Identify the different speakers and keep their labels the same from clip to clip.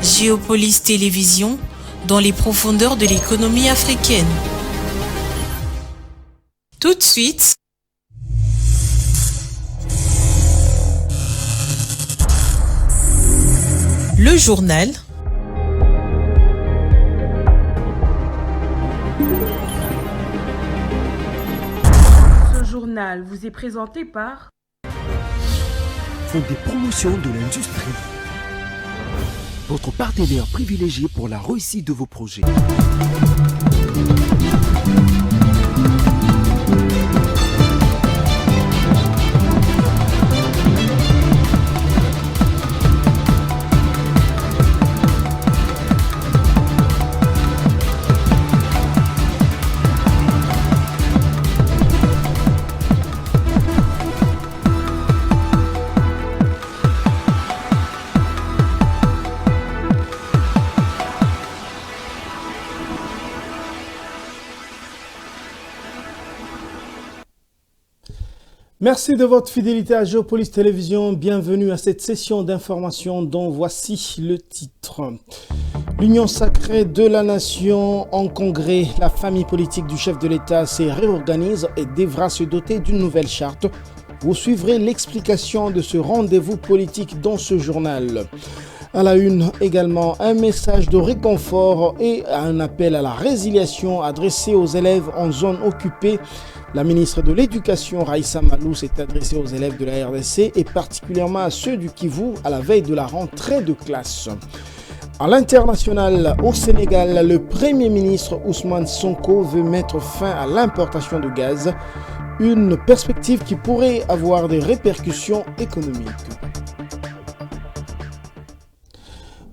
Speaker 1: Géopolis Télévision, dans les profondeurs de l'économie africaine. Tout de suite, le journal.
Speaker 2: Ce journal vous est présenté par
Speaker 3: Fonds des promotions de l'industrie. Votre partenaire privilégié pour la réussite de vos projets.
Speaker 4: Merci de votre fidélité à Géopolis Télévision. Bienvenue à cette session d'information dont voici le titre. L'Union sacrée de la nation en congrès. La famille politique du chef de l'État se réorganise et devra se doter d'une nouvelle charte. Vous suivrez l'explication de ce rendez-vous politique dans ce journal. À la une également, un message de réconfort et un appel à la résiliation adressé aux élèves en zone occupée. La ministre de l'Éducation, Raïssa Malou, s'est adressée aux élèves de la RDC et particulièrement à ceux du Kivu à la veille de la rentrée de classe. À l'international, au Sénégal, le Premier ministre Ousmane Sonko veut mettre fin à l'importation de gaz, une perspective qui pourrait avoir des répercussions économiques.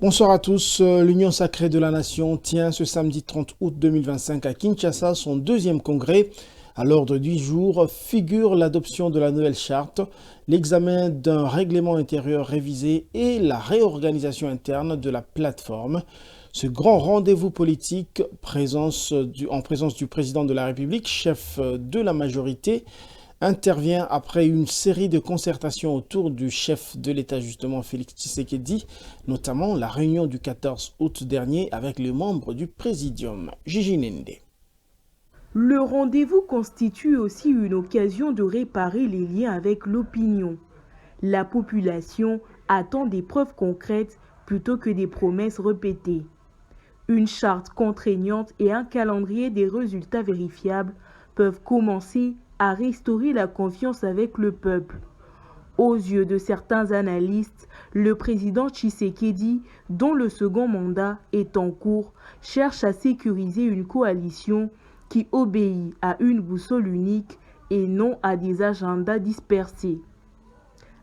Speaker 4: Bonsoir à tous. L'Union sacrée de la nation tient ce samedi 30 août 2025 à Kinshasa son deuxième congrès. À l'ordre du jour figure l'adoption de la nouvelle charte, l'examen d'un règlement intérieur révisé et la réorganisation interne de la plateforme. Ce grand rendez-vous politique en présence du président de la République, chef de la majorité, intervient après une série de concertations autour du chef de l'État, justement Félix Tshisekedi, notamment la réunion du 14 août dernier avec les membres du Présidium. Gigi Nende.
Speaker 2: Le rendez-vous constitue aussi une occasion de réparer les liens avec l'opinion. La population attend des preuves concrètes plutôt que des promesses répétées. Une charte contraignante et un calendrier des résultats vérifiables peuvent commencer à restaurer la confiance avec le peuple. Aux yeux de certains analystes, le président Tshisekedi, dont le second mandat est en cours, cherche à sécuriser une coalition qui obéit à une boussole unique et non à des agendas dispersés.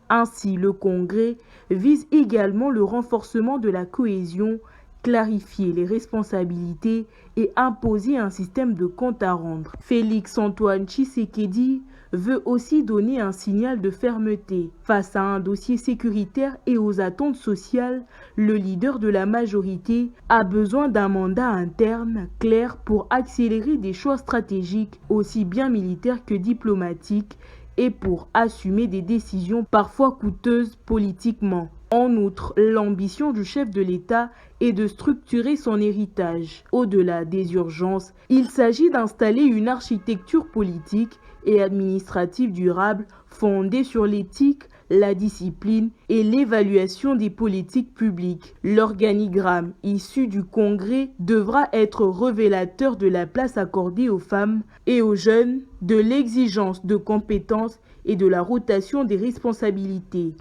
Speaker 2: Ainsi, le Congrès vise également le renforcement de la cohésion, clarifier les responsabilités et imposer un système de compte à rendre. Félix-Antoine Tshisekedi veut aussi donner un signal de fermeté. Face à un dossier sécuritaire et aux attentes sociales, le leader de la majorité a besoin d'un mandat interne clair pour accélérer des choix stratégiques aussi bien militaires que diplomatiques et pour assumer des décisions parfois coûteuses politiquement. En outre, l'ambition du chef de l'État est de structurer son héritage. Au-delà des urgences, il s'agit d'installer une architecture politique et administrative durable fondée sur l'éthique, la discipline et l'évaluation des politiques publiques. L'organigramme issu du Congrès devra être révélateur de la place accordée aux femmes et aux jeunes, de l'exigence de compétences et de la rotation des responsabilités.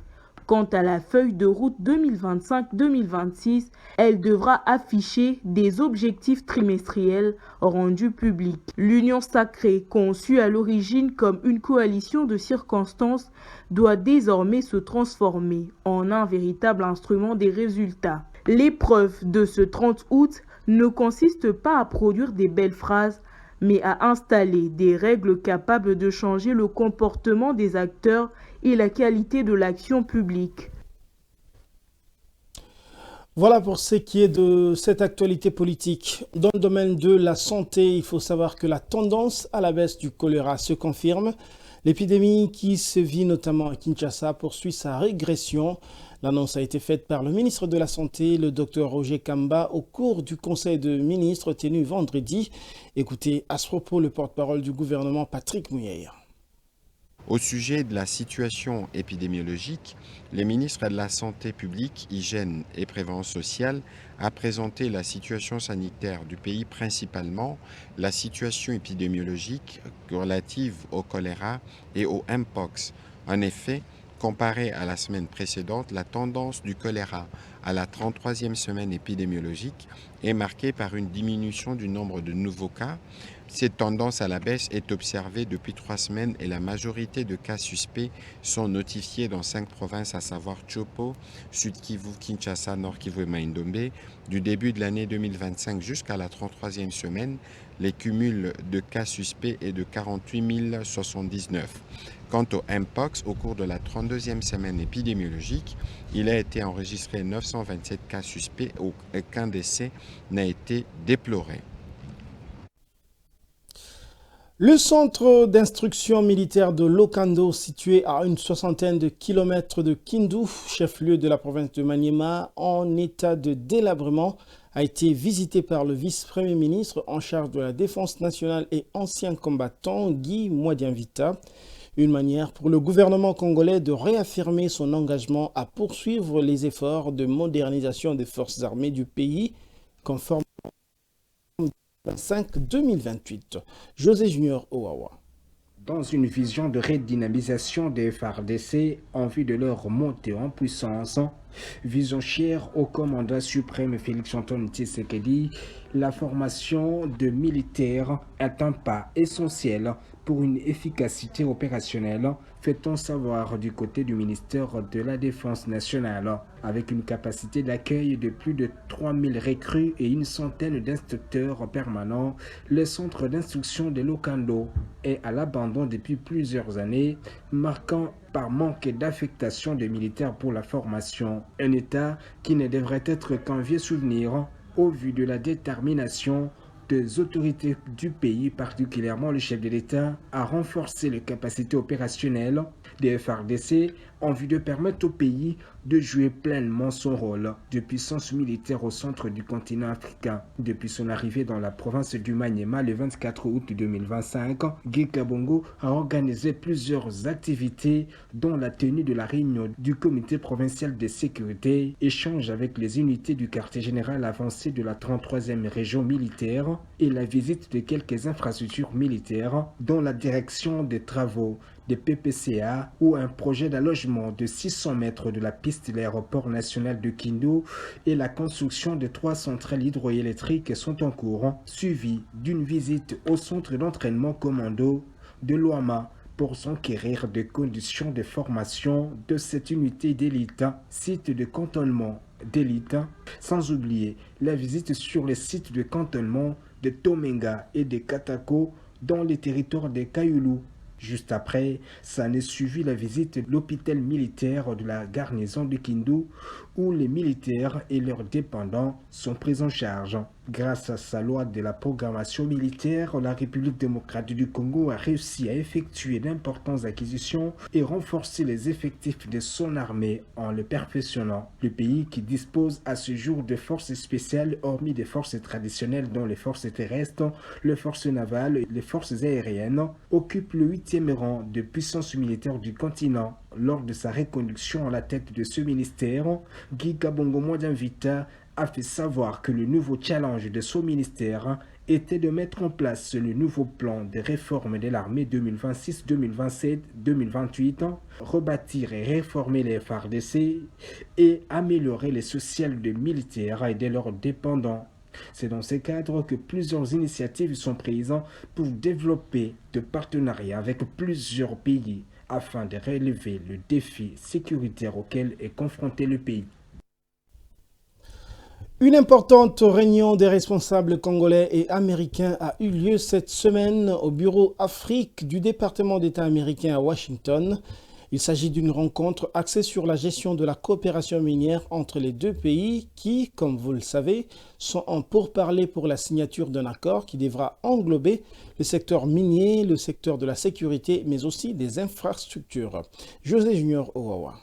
Speaker 2: Quant à la feuille de route 2025-2026, elle devra afficher des objectifs trimestriels rendus publics. L'Union sacrée, conçue à l'origine comme une coalition de circonstances, doit désormais se transformer en un véritable instrument des résultats. L'épreuve de ce 30 août ne consiste pas à produire des belles phrases, mais à installer des règles capables de changer le comportement des acteurs et la qualité de l'action publique.
Speaker 4: Voilà pour ce qui est de cette actualité politique. Dans le domaine de la santé, il faut savoir que la tendance à la baisse du choléra se confirme. L'épidémie qui sévit notamment à Kinshasa poursuit sa régression. L'annonce a été faite par le ministre de la Santé, le Dr Roger Kamba, au cours du Conseil de ministres tenu vendredi. Écoutez à ce propos le porte-parole du gouvernement, Patrick Mouyeir.
Speaker 5: Au sujet de la situation épidémiologique, le ministre de la Santé publique, Hygiène et Prévention sociale a présenté la situation sanitaire du pays, principalement la situation épidémiologique relative au choléra et au Mpox. En effet, comparé à la semaine précédente, la tendance du choléra à la 33e semaine épidémiologique est marquée par une diminution du nombre de nouveaux cas. Cette tendance à la baisse est observée depuis 3 semaines et la majorité de cas suspects sont notifiés dans 5 provinces, à savoir Chopo, Sud Kivu, Kinshasa, Nord Kivu et Maindombe. Du début de l'année 2025 jusqu'à la 33e semaine, les cumuls de cas suspects est de 48 079. Quant au Mpox, au cours de la 32e semaine épidémiologique, il a été enregistré 927 cas suspects, aucun décès n'a été déploré.
Speaker 4: Le centre d'instruction militaire de Lokando, situé à une soixantaine de kilomètres de Kindu, chef-lieu de la province de Maniema, en état de délabrement, a été visité par le vice-premier ministre en charge de la défense nationale et ancien combattant Guy Mwadianvita. Une manière pour le gouvernement congolais de réaffirmer son engagement à poursuivre les efforts de modernisation des forces armées du pays, conformément 2025-2028. José Junior Owawa.
Speaker 6: Dans une vision de redynamisation des FARDC en vue de leur montée en puissance, vision chère au commandant suprême Félix-Antoine Tshisekedi, la formation de militaires est un pas essentiel pour une efficacité opérationnelle, fait-on savoir du côté du ministère de la Défense nationale. Avec une capacité d'accueil de plus de 3000 recrues et une centaine d'instructeurs permanents, le centre d'instruction de Lokando est à l'abandon depuis plusieurs années, marquant par manque d'affectation des militaires pour la formation. Un état qui ne devrait être qu'un vieux souvenir au vu de la détermination des autorités du pays, particulièrement le chef de l'État, à renforcer les capacités opérationnelles des FARDC en vue de permettre au pays de jouer pleinement son rôle de puissance militaire au centre du continent africain. Depuis son arrivée dans la province du Maniema le 24 août 2025, Guy Kabongo a organisé plusieurs activités dont la tenue de la réunion du comité provincial de sécurité, échange avec les unités du quartier général avancé de la 33e région militaire et la visite de quelques infrastructures militaires dont la direction des travaux des PPCA ou un projet d'allogement de 600 mètres de la piste de l'aéroport national de Kindu et la construction de 3 centrales hydroélectriques sont en cours, suivi d'une visite au centre d'entraînement commando de Loama pour s'enquérir des conditions de formation de cette unité d'élite, site de cantonnement d'élite, sans oublier la visite sur les sites de cantonnement de Tomenga et de Katako dans les territoires de Kayulu. Juste après, ça n'est suivi la visite de l'hôpital militaire de la garnison de Kindu, où les militaires et leurs dépendants sont pris en charge. Grâce à sa loi de la programmation militaire, la République démocratique du Congo a réussi à effectuer d'importantes acquisitions et renforcer les effectifs de son armée en le perfectionnant. Le pays, qui dispose à ce jour de forces spéciales, hormis des forces traditionnelles dont les forces terrestres, les forces navales et les forces aériennes, occupe le 8e rang de puissance militaire du continent. Lors de sa reconduction à la tête de ce ministère, Guy Kabongo Mwadianvita a fait savoir que le nouveau challenge de son ministère était de mettre en place le nouveau plan de réforme de l'armée 2026, 2027, 2028, rebâtir et réformer les FARDC et améliorer les sociales des militaires et de leurs dépendants. C'est dans ce cadre que plusieurs initiatives sont prises pour développer de partenariats avec plusieurs pays afin de relever le défi sécuritaire auquel est confronté le pays.
Speaker 4: Une importante réunion des responsables congolais et américains a eu lieu cette semaine au bureau Afrique du département d'État américain à Washington. Il s'agit d'une rencontre axée sur la gestion de la coopération minière entre les deux pays qui, comme vous le savez, sont en pourparlers pour la signature d'un accord qui devra englober le secteur minier, le secteur de la sécurité, mais aussi des infrastructures. José Junior Owawa.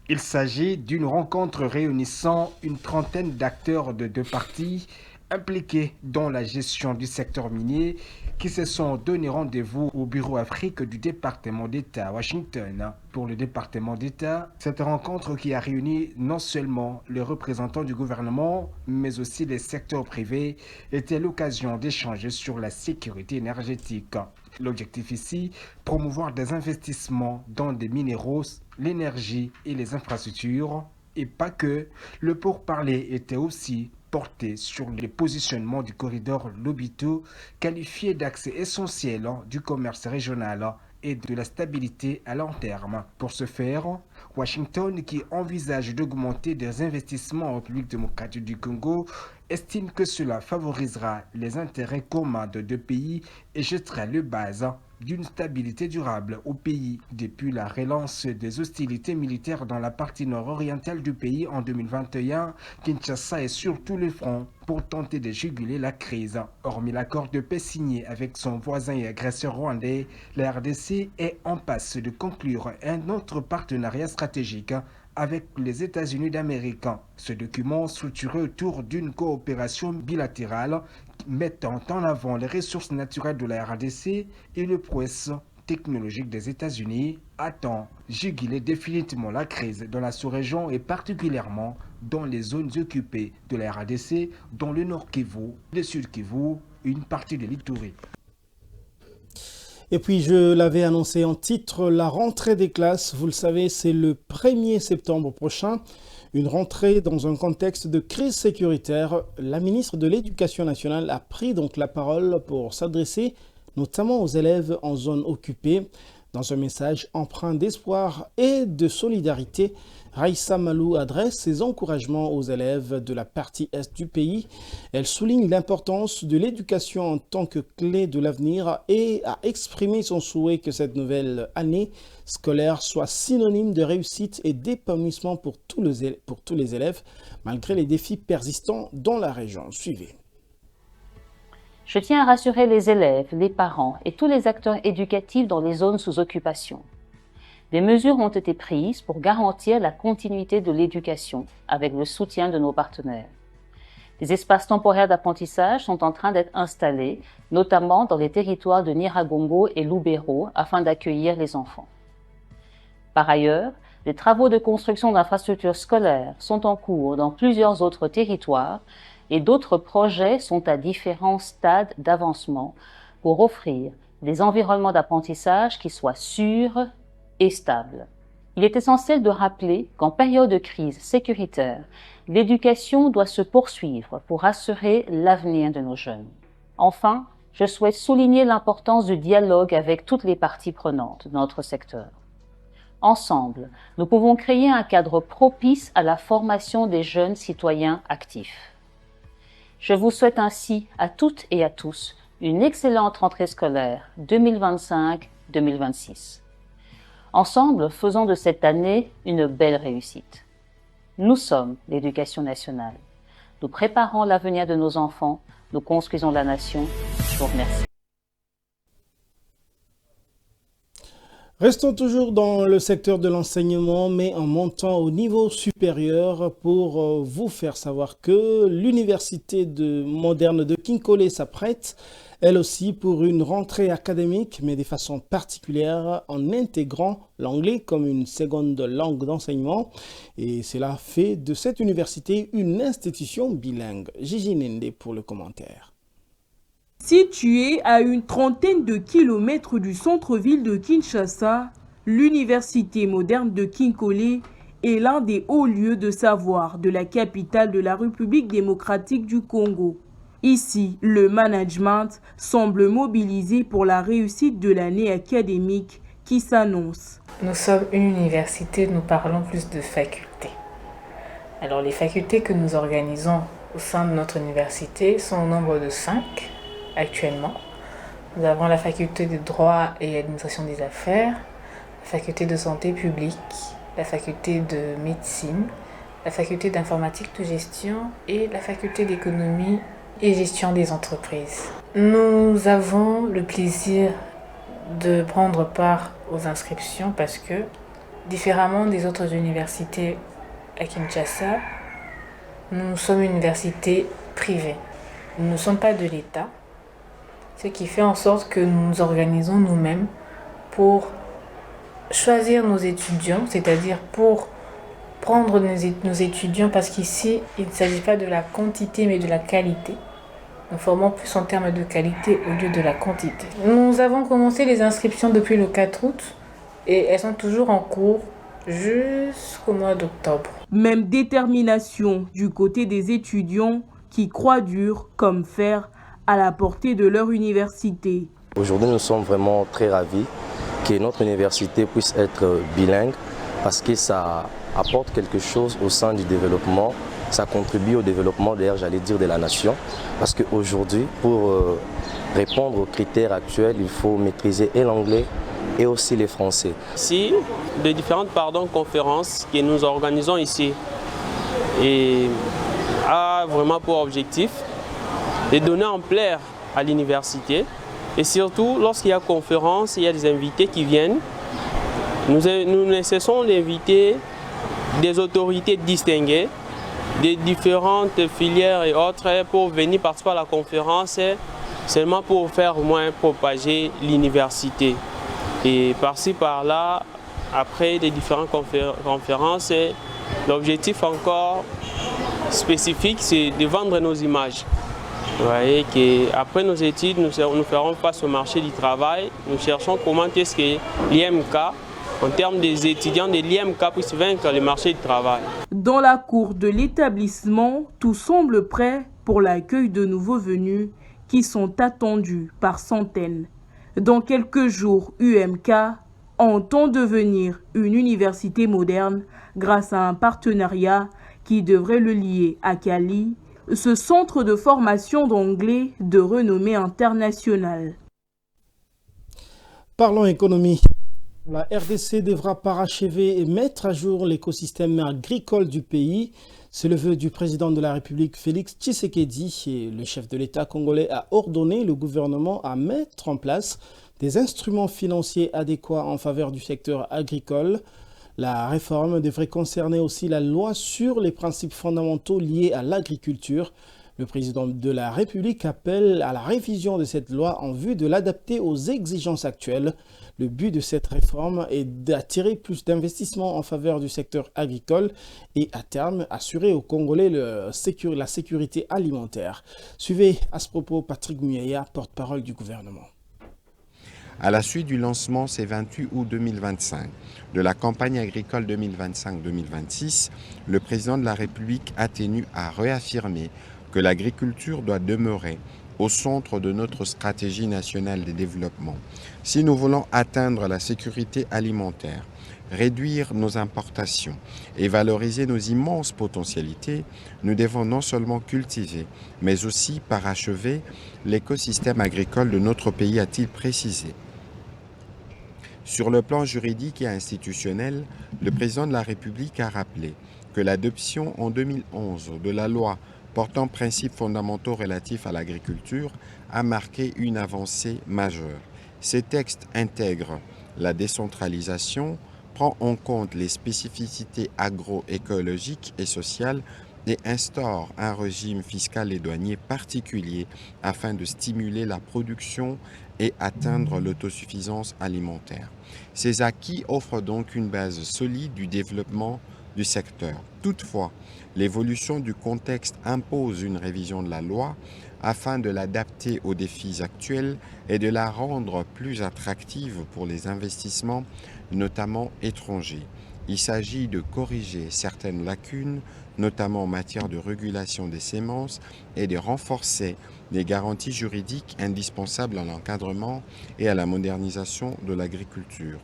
Speaker 6: Il s'agit d'une rencontre réunissant une trentaine d'acteurs de deux parties impliqués dans la gestion du secteur minier qui se sont donné rendez-vous au Bureau Afrique du département d'État à Washington. Pour le département d'État, cette rencontre qui a réuni non seulement les représentants du gouvernement, mais aussi les secteurs privés, était l'occasion d'échanger sur la sécurité énergétique. L'objectif ici, promouvoir des investissements dans des minéraux, l'énergie et les infrastructures, et pas que. Le pourparler était aussi porté sur le positionnement du corridor Lobito, qualifié d'accès essentiel du commerce régional et de la stabilité à long terme. Pour ce faire, Washington, qui envisage d'augmenter des investissements en République démocratique du Congo, estime que cela favorisera les intérêts communs de deux pays et jettera les bases d'une stabilité durable au pays. Depuis la relance des hostilités militaires dans la partie nord-orientale du pays en 2021, Kinshasa est sur tous les fronts pour tenter de juguler la crise. Hormis l'accord de paix signé avec son voisin et agresseur rwandais, la RDC est en passe de conclure un autre partenariat stratégique avec les États-Unis d'Amérique. Ce document, structuré autour d'une coopération bilatérale mettant en avant les ressources naturelles de la RDC et le prouesse technologique des États-Unis, attend juguler définitivement la crise dans la sous-région et particulièrement dans les zones occupées de la RDC, dont le Nord Kivu, le Sud Kivu, une partie de l'Ituri.
Speaker 4: Et puis, je l'avais annoncé en titre, la rentrée des classes, vous le savez, c'est le 1er septembre prochain. Une rentrée dans un contexte de crise sécuritaire. La ministre de l'Éducation nationale a pris donc la parole pour s'adresser notamment aux élèves en zone occupée. Dans un message empreint d'espoir et de solidarité, Raissa Malou adresse ses encouragements aux élèves de la partie est du pays. Elle souligne l'importance de l'éducation en tant que clé de l'avenir et a exprimé son souhait que cette nouvelle année scolaire soit synonyme de réussite et d'épanouissement pour tous les élèves, malgré les défis persistants dans la région. Suivez.
Speaker 7: Je tiens à rassurer les élèves, les parents et tous les acteurs éducatifs dans les zones sous occupation. Des mesures ont été prises pour garantir la continuité de l'éducation avec le soutien de nos partenaires. Des espaces temporaires d'apprentissage sont en train d'être installés, notamment dans les territoires de Nyiragongo et Lubero, afin d'accueillir les enfants. Par ailleurs, les travaux de construction d'infrastructures scolaires sont en cours dans plusieurs autres territoires et d'autres projets sont à différents stades d'avancement pour offrir des environnements d'apprentissage qui soient sûrs et stables. Il est essentiel de rappeler qu'en période de crise sécuritaire, l'éducation doit se poursuivre pour assurer l'avenir de nos jeunes. Enfin, je souhaite souligner l'importance du dialogue avec toutes les parties prenantes de notre secteur. Ensemble, nous pouvons créer un cadre propice à la formation des jeunes citoyens actifs. Je vous souhaite ainsi à toutes et à tous une excellente rentrée scolaire 2025-2026. Ensemble, faisons de cette année une belle réussite. Nous sommes l'éducation nationale. Nous préparons l'avenir de nos enfants, nous construisons la nation. Je vous remercie.
Speaker 4: Restons toujours dans le secteur de l'enseignement, mais en montant au niveau supérieur pour vous faire savoir que l'université moderne de Kinkole s'apprête, elle aussi, pour une rentrée académique, mais de façon particulière en intégrant l'anglais comme une seconde langue d'enseignement. Et cela fait de cette université une institution bilingue. Gigi Nende pour le commentaire.
Speaker 2: Située à une trentaine de kilomètres du centre-ville de Kinshasa, l'université moderne de Kinkole est l'un des hauts lieux de savoir de la capitale de la République démocratique du Congo. Ici, le management semble mobilisé pour la réussite de l'année académique qui s'annonce.
Speaker 8: Nous sommes une université, nous parlons plus de facultés. Alors les facultés que nous organisons au sein de notre université sont au nombre de 5 actuellement. Nous avons la faculté de droit et administration des affaires, la faculté de santé publique, la faculté de médecine, la faculté d'informatique de gestion et la faculté d'économie et gestion des entreprises. Nous avons le plaisir de prendre part aux inscriptions parce que, différemment des autres universités à Kinshasa, nous sommes une université privée. Nous ne sommes pas de l'État, ce qui fait en sorte que nous nous organisons nous-mêmes pour choisir nos étudiants, c'est-à-dire pour prendre nos étudiants, parce qu'ici, il ne s'agit pas de la quantité mais de la qualité. Nous formons plus en termes de qualité au lieu de la quantité. Nous avons commencé les inscriptions depuis le 4 août et elles sont toujours en cours jusqu'au mois d'octobre.
Speaker 2: Même détermination du côté des étudiants qui croient dur comme fer à la portée de leur université.
Speaker 9: Aujourd'hui, nous sommes vraiment très ravis que notre université puisse être bilingue parce que ça apporte quelque chose au sein du développement, ça contribue au développement d'ailleurs, j'allais dire, de la nation, parce qu'aujourd'hui, pour répondre aux critères actuels, il faut maîtriser et l'anglais et aussi les français.
Speaker 10: Ici, de différentes conférences que nous organisons ici et a vraiment pour objectif de donner ampleur à l'université et surtout lorsqu'il y a conférence, il y a des invités qui viennent. Nous ne cessons d'inviter des autorités distinguées, des différentes filières et autres pour venir participer à la conférence seulement pour faire au moins propager l'université. Et par-ci par-là, après les différentes conférences, l'objectif encore spécifique, c'est de vendre nos images. Vous voyez qu'après nos études, nous ferons face au marché du travail. Nous cherchons comment est-ce que l'IMK, en termes des étudiants de l'IMK, puisse vaincre le marché du travail.
Speaker 2: Dans la cour de l'établissement, tout semble prêt pour l'accueil de nouveaux venus qui sont attendus par centaines. Dans quelques jours, UMK entend devenir une université moderne grâce à un partenariat qui devrait le lier à Cali, ce centre de formation d'anglais de renommée internationale.
Speaker 4: Parlons économie. La RDC devra parachever et mettre à jour l'écosystème agricole du pays. C'est le vœu du président de la République, Félix Tshisekedi, et le chef de l'État congolais a ordonné le gouvernement à mettre en place des instruments financiers adéquats en faveur du secteur agricole. La réforme devrait concerner aussi la loi sur les principes fondamentaux liés à l'agriculture. Le président de la République appelle à la révision de cette loi en vue de l'adapter aux exigences actuelles. Le but de cette réforme est d'attirer plus d'investissements en faveur du secteur agricole et à terme assurer aux Congolais la sécurité alimentaire. Suivez à ce propos Patrick Muyaya, porte-parole du gouvernement.
Speaker 5: À la suite du lancement ce 28 août 2025 de la campagne agricole 2025-2026, le président de la République a tenu à réaffirmer que l'agriculture doit demeurer au centre de notre stratégie nationale de développement. Si nous voulons atteindre la sécurité alimentaire, réduire nos importations et valoriser nos immenses potentialités, nous devons non seulement cultiver, mais aussi parachever l'écosystème agricole de notre pays, a-t-il précisé. Sur le plan juridique et institutionnel, le président de la République a rappelé que l'adoption en 2011 de la loi portant principes fondamentaux relatifs à l'agriculture a marqué une avancée majeure. Ces textes intègrent la décentralisation, prend en compte les spécificités agroécologiques et sociales et instaure un régime fiscal et douanier particulier afin de stimuler la production et atteindre l'autosuffisance alimentaire. Ces acquis offrent donc une base solide du développement du secteur. Toutefois, l'évolution du contexte impose une révision de la loi afin de l'adapter aux défis actuels et de la rendre plus attractive pour les investissements, notamment étrangers. Il s'agit de corriger certaines lacunes, notamment en matière de régulation des semences, et de renforcer les garanties juridiques indispensables à l'encadrement et à la modernisation de l'agriculture.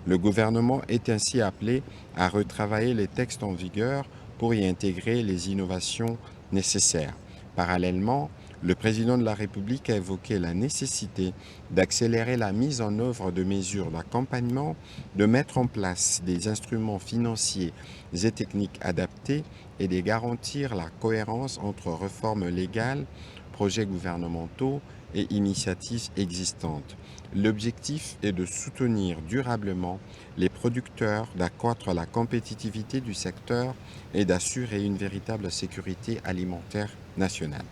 Speaker 5: Le gouvernement est ainsi appelé à retravailler les textes en vigueur pour y intégrer les innovations nécessaires. Parallèlement, Le président de la République a évoqué la nécessité d'accélérer la mise en œuvre de mesures d'accompagnement, de mettre en place des instruments financiers et techniques adaptés et de garantir la cohérence entre réformes légales, projets gouvernementaux et initiatives existantes. L'objectif est de soutenir durablement les producteurs, d'accroître la compétitivité du secteur et d'assurer une véritable sécurité alimentaire nationale.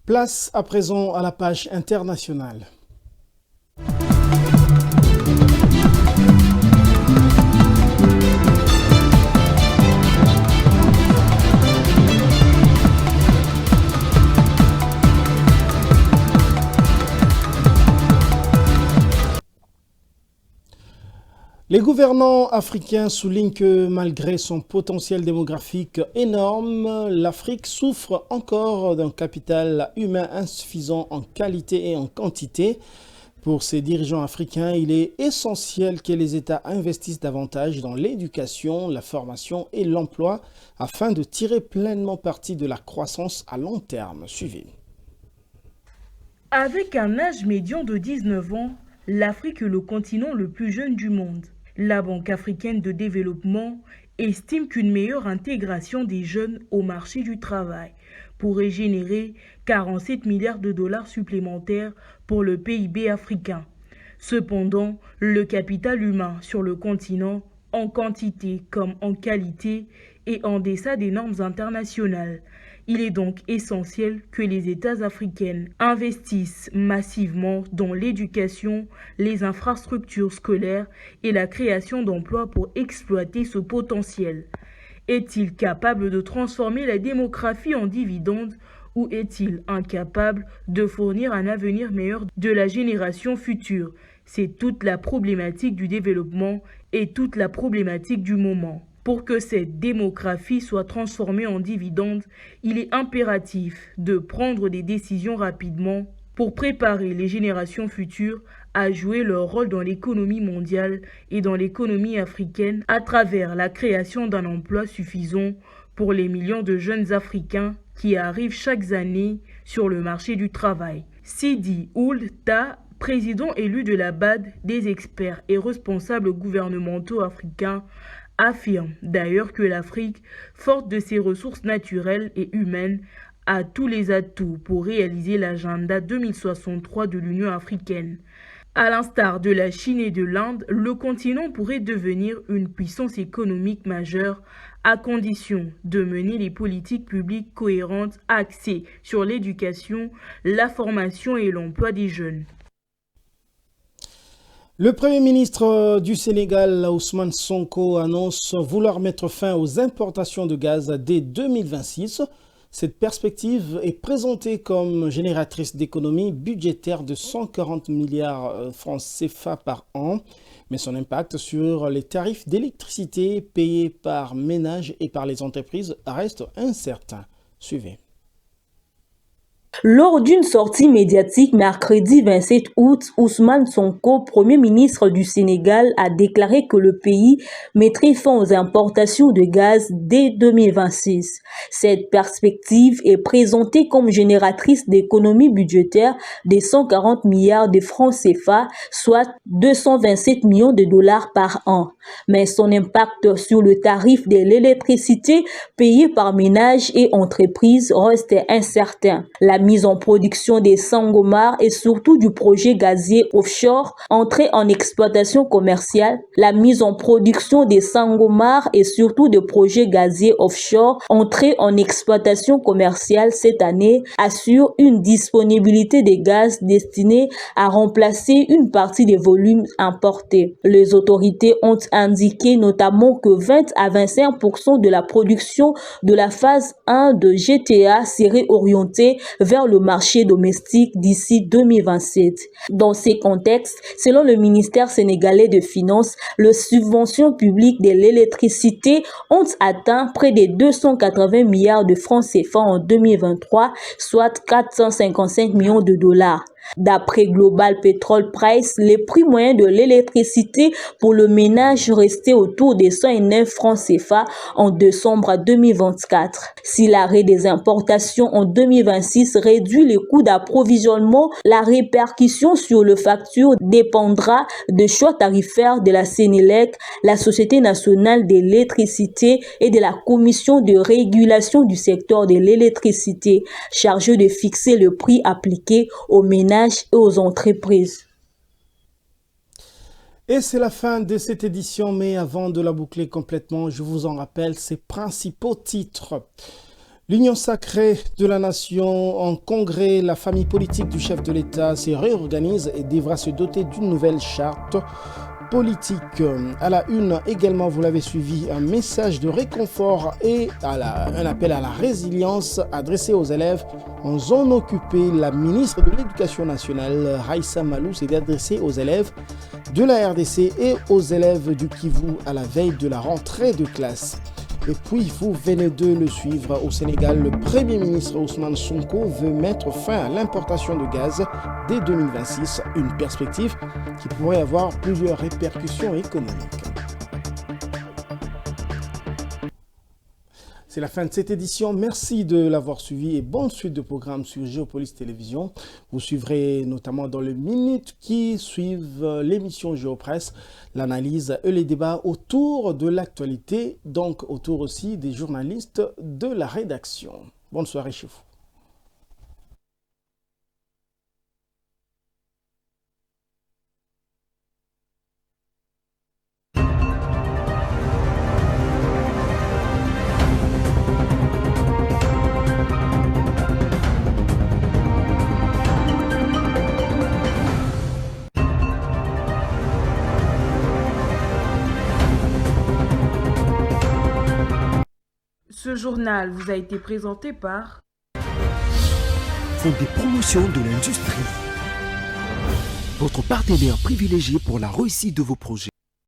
Speaker 4: Place à présent à la page internationale. Les gouvernants africains soulignent que malgré son potentiel démographique énorme, l'Afrique souffre encore d'un capital humain insuffisant en qualité et en quantité. Pour ces dirigeants africains, il est essentiel que les États investissent davantage dans l'éducation, la formation et l'emploi afin de tirer pleinement parti de la croissance à long terme. Suivez.
Speaker 2: Avec un âge médian de 19 ans, l'Afrique est le continent le plus jeune du monde. La Banque africaine de développement estime qu'une meilleure intégration des jeunes au marché du travail pourrait générer 47 milliards de dollars supplémentaires pour le PIB africain. Cependant, le capital humain sur le continent, en quantité comme en qualité, est en deçà des normes internationales. Il est donc essentiel que les États africains investissent massivement dans l'éducation, les infrastructures scolaires et la création d'emplois pour exploiter ce potentiel. Est-il capable de transformer la démographie en dividende ou est-il incapable de fournir un avenir meilleur de la génération future? C'est toute la problématique du développement et toute la problématique du moment. Pour que cette démographie soit transformée en dividende, il est impératif de prendre des décisions rapidement pour préparer les générations futures à jouer leur rôle dans l'économie mondiale et dans l'économie africaine à travers la création d'un emploi suffisant pour les millions de jeunes Africains qui arrivent chaque année sur le marché du travail. Sidi Ould Ta, président élu de la BAD, des experts et responsables gouvernementaux africains, affirme d'ailleurs que l'Afrique, forte de ses ressources naturelles et humaines, a tous les atouts pour réaliser l'agenda 2063 de l'Union africaine. À l'instar de la Chine et de l'Inde, le continent pourrait devenir une puissance économique majeure à condition de mener les politiques publiques cohérentes axées sur l'éducation, la formation et l'emploi des jeunes.
Speaker 4: Le Premier ministre du Sénégal, Ousmane Sonko, annonce vouloir mettre fin aux importations de gaz dès 2026. Cette perspective est présentée comme génératrice d'économies budgétaires de 140 milliards francs CFA par an, mais son impact sur les tarifs d'électricité payés par ménages et par les entreprises reste incertain. Suivez.
Speaker 11: Lors d'une sortie médiatique mercredi 27 août, Ousmane Sonko, Premier ministre du Sénégal, a déclaré que le pays mettrait fin aux importations de gaz dès 2026. Cette perspective est présentée comme génératrice d'économies budgétaires de 140 milliards de francs CFA, soit 227 millions de dollars par an. Mais son impact sur le tarif de l'électricité payé par ménages et entreprises reste incertain. La mise en production des Sangomar et surtout du projet gazier offshore entré en exploitation commerciale. La mise en production des Sangomar et surtout de projets gaziers offshore entrés en exploitation commerciale cette année assure une disponibilité de gaz destinée à remplacer une partie des volumes importés. Les autorités ont indiqué notamment que 20 à 25% de la production de la phase 1 de GTA serait orientée vers le marché domestique d'ici 2027. Dans ces contextes, selon le ministère sénégalais des Finances, les subventions publiques de l'électricité ont atteint près de 280 milliards de francs CFA en 2023, soit 455 millions de dollars. D'après Global Petrol Price, les prix moyens de l'électricité pour le ménage restaient autour des 109 francs CFA en décembre 2024. Si l'arrêt des importations en 2026 réduit les coûts d'approvisionnement, la répercussion sur les factures dépendra des choix tarifaires de la Sénélec, la Société nationale de l'électricité et de la Commission de régulation du secteur de l'électricité, chargée de fixer le prix appliqué aux ménages et aux entreprises.
Speaker 4: Et c'est la fin de cette édition, mais avant de la boucler complètement, je vous en rappelle ses principaux titres. L'Union sacrée de la nation en congrès, la famille politique du chef de l'État se réorganise et devra se doter d'une nouvelle charte politique. À la une également, vous l'avez suivi, un message de réconfort et un appel à la résilience adressé aux élèves en zone occupée. La ministre de l'Éducation nationale, Raissa Malou, s'est adressée aux élèves de la RDC et aux élèves du Kivu à la veille de la rentrée de classe. Et puis, vous venez de le suivre au Sénégal, le Premier ministre Ousmane Sonko veut mettre fin à l'importation de gaz dès 2026, une perspective qui pourrait avoir plusieurs répercussions économiques. C'est la fin de cette édition. Merci de l'avoir suivi et bonne suite de programmes sur Géopolis Télévision. Vous suivrez notamment dans les minutes qui suivent l'émission Géopresse, l'analyse et les débats autour de l'actualité, donc autour aussi des journalistes de la rédaction. Bonne soirée chez vous.
Speaker 2: Ce journal vous a été présenté par
Speaker 3: Fonds des promotions de l'industrie. Votre partenaire privilégié pour la réussite de vos projets.